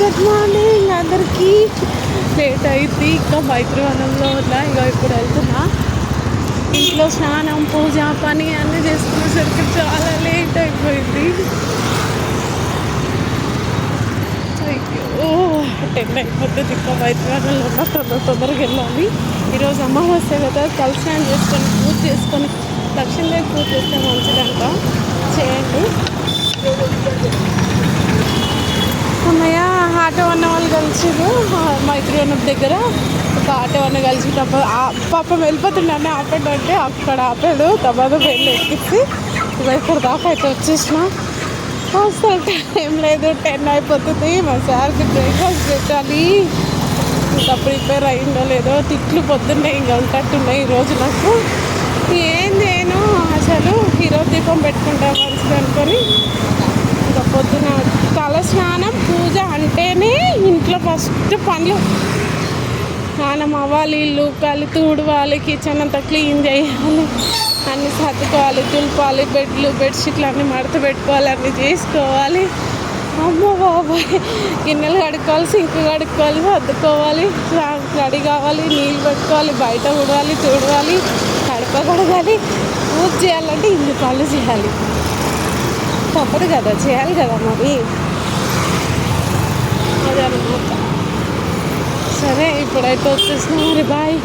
Good morning అందరికీ. Late అయింది, ఇంకా మైత్రివనంలో ఉన్నా. ఇక ఇప్పుడు వెళ్తున్నా. ఇంట్లో స్నానం, పూజ, పని అన్నీ చేసుకునేసరికి చాలా లేట్ అయిపోయింది. అయ్యో 10 అయిపోతుంది. ఇంకా మైత్రివనంలో ఉన్నా. తొందరగా వెళ్ళాలి. ఈరోజు అమావాస్య కదా, కలశాన్ని చేసుకొని పూజ చేసుకొని లక్ష్మీదేవి పూజ చేస్తే మంచిదంట. చేయండి. అన్నయ్య ఆటో అన్న వాళ్ళు కలిసిరు మైత్రివనం దగ్గర. ఒక ఆటో అన్న కలిసి పాపం వెళ్ళిపోతుండే అన్న ఆపండి అంటే అక్కడ ఆపాడు. తబాద వెళ్ళి ఎక్కించి ఇక ఇక్కడ దాకా అయితే వచ్చేసిన. అసలు టైం లేదు, 10 అయిపోతుంది. మా సార్కి బ్రేక్ఫాస్ట్ పెట్టాలి. ఇంకా ప్రిపేర్ అయిందో లేదో. తిట్లు పొద్దున్నే ఇంకా ఉంటట్టున్నాయి ఈరోజు నాకు. ఏం చేయను అసలు. ఈరోజు దీపం పెట్టుకుంటా మంచిది అనుకొని ఇంకా పొద్దున తల స్నానం పూజ అంటేనే ఇంట్లో ఫస్ట్ పనులు. స్నానం అవ్వాలి, ఇల్లు ఉక్కాలి, తుడవాలి, కిచెన్ అంతా క్లీన్ చేయాలి, అన్నీ సర్దుకోవాలి, తులపాలి, బెడ్షీట్లు అన్నీ మడత పెట్టుకోవాలి, అన్నీ చేసుకోవాలి. అమ్మో బాబాయ్, గిన్నెలు కడుక్కోవాలి, సింక్ కడుక్కోవాలి, సర్దుకోవాలి, రెడీ కావాలి, నీళ్ళు పెట్టుకోవాలి, బయట ఉడవాలి, తుడవాలి, కడప కడగాలి. పూజ చేయాలంటే ఇన్ని పనులు చేయాలి. తప్పదు కదా, చేయాలి కదా మరి. అదే అనమాట. సరే ఇప్పుడైతే వచ్చేసిన మరి. బాయ్.